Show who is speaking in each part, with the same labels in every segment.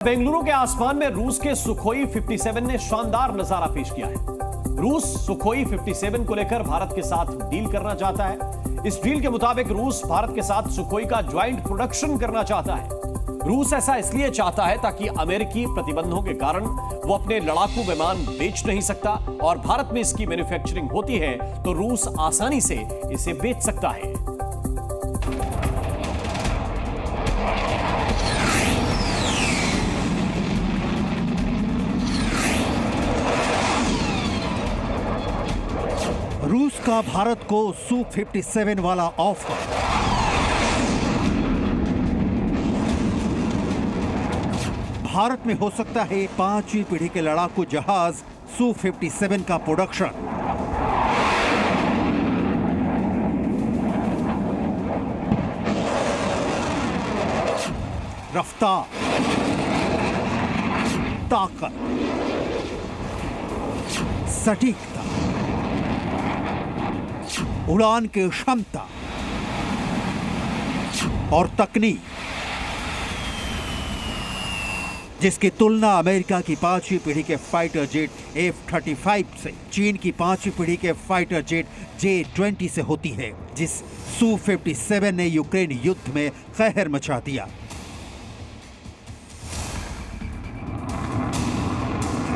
Speaker 1: बेंगलुरु के आसमान में रूस के सुखोई 57 ने शानदार नजारा पेश किया है। रूस सुखोई 57 को लेकर भारत के साथ डील करना चाहता है। इस डील के मुताबिक रूस भारत के साथ सुखोई का ज्वाइंट प्रोडक्शन करना चाहता है। रूस ऐसा इसलिए चाहता है ताकि अमेरिकी प्रतिबंधों के कारण वो अपने लड़ाकू विमान बेच नहीं सकता और भारत में इसकी मैन्युफैक्चरिंग होती है तो रूस आसानी से इसे बेच सकता है।
Speaker 2: रूस का भारत को Su-57 वाला ऑफर। भारत में हो सकता है 5वीं पीढ़ी के लड़ाकू जहाज Su-57 का प्रोडक्शन। रफ्तार, ताकत, सटीकता, उड़ान की क्षमता और तकनीक, जिसकी तुलना अमेरिका की 5वीं पीढ़ी के फाइटर जेट F-35 से, चीन की 5वीं पीढ़ी के फाइटर जेट J-20 से होती है, जिस Su-57 ने यूक्रेन युद्ध में कहर मचा दिया।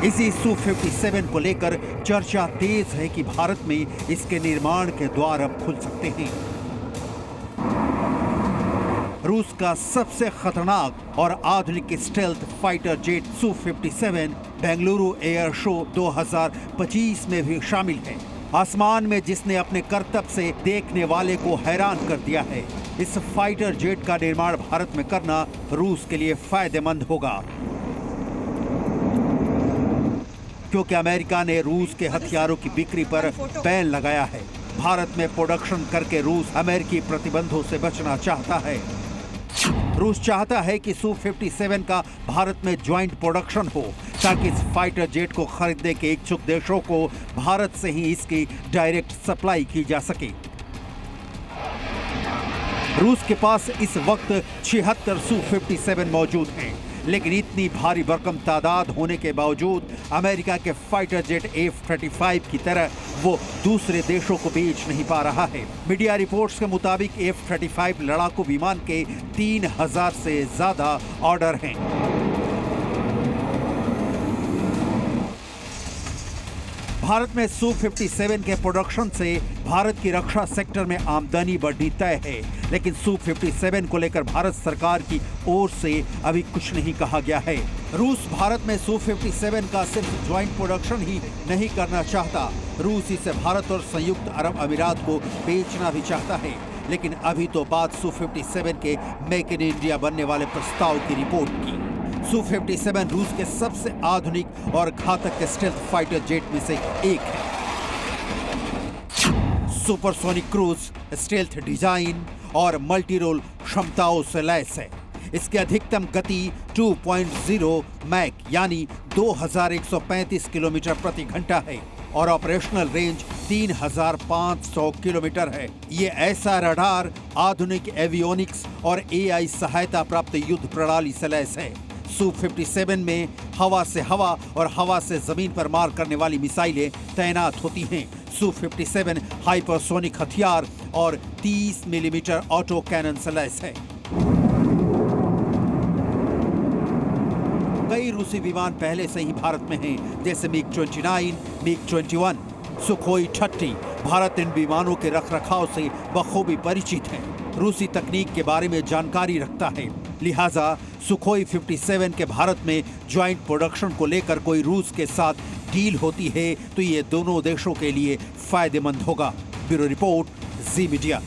Speaker 2: इसी Su-57 को लेकर चर्चा तेज है कि भारत में इसके निर्माण के द्वार अब खुल सकते हैं। रूस का सबसे खतरनाक और आधुनिक stealth fighter jet Su-57 Bengaluru air show 2025 में भी शामिल है। आसमान में जिसने अपने करतब से देखने वाले को हैरान कर दिया है। इस फाइटर जेट का निर्माण भारत में करना रूस के लिए फायदेमंद होगा, क्योंकि अमेरिका ने रूस के हथियारों की बिक्री पर बैन लगाया है। भारत में प्रोडक्शन करके रूस अमेरिकी प्रतिबंधों से बचना चाहता है। रूस चाहता है कि Su-57 का भारत में ज्वाइंट प्रोडक्शन हो ताकि इस फाइटर जेट को खरीदने के इच्छुक देशों को भारत से ही इसकी डायरेक्ट सप्लाई की जा सके। रूस के पास इस वक्त 76 Su-57 मौजूद हैं, लेकिन इतनी भारी भरकम तादाद होने के बावजूद अमेरिका के फाइटर जेट F-35 की तरह वो दूसरे देशों को बेच नहीं पा रहा है। मीडिया रिपोर्ट्स के मुताबिक F-35 लड़ाकू विमान के 3000 से ज्यादा ऑर्डर हैं। भारत में Su-57 के प्रोडक्शन से भारत की रक्षा सेक्टर में आमदनी बढ़नी तय है, लेकिन Su-57 को लेकर भारत सरकार की ओर से अभी कुछ नहीं कहा गया है। रूस भारत में Su-57 का सिर्फ ज्वाइंट प्रोडक्शन ही नहीं करना चाहता, रूस इसे भारत और संयुक्त अरब अमीरात को बेचना भी चाहता है। लेकिन अभी तो बात Su-57 के मेक इन इंडिया बनने वाले प्रस्ताव की रिपोर्ट की। Su-57 रूस के सबसे आधुनिक और घातक स्टेल्थ फाइटर जेट में से एक है। सुपरसोनिक क्रूज, स्टेल्थ डिजाइन और मल्टी रोल क्षमताओं से लैस है। इसकी अधिकतम गति 2.0 मैक यानी 2135 किलोमीटर प्रति घंटा है और ऑपरेशनल रेंज 3500 किलोमीटर है। ये ऐसा रडार आधुनिक एवियोनिक्स और AI सहायता प्राप्त युद्ध प्रणाली से लैस है। Su-57 में हवा से हवा और हवा से जमीन पर मार करने वाली मिसाइलें तैनात होती हैं। Su-57 हाइपरसोनिक हथियार और 30 मिलीमीटर ऑटो कैनन से लैस है। कई रूसी विमान पहले से ही भारत में हैं, जैसे MiG-29, MiG-21, सुखोई 30। भारत इन विमानों के रखरखाव से बखूबी परिचित है, रूसी तकनीक के बारे में जानकारी रखता है। लिहाजा सुखोई 57 के भारत में ज्वाइंट प्रोडक्शन को लेकर कोई रूस के साथ डील होती है तो ये दोनों देशों के लिए फायदेमंद होगा। ब्यूरो रिपोर्ट, जी मीडिया।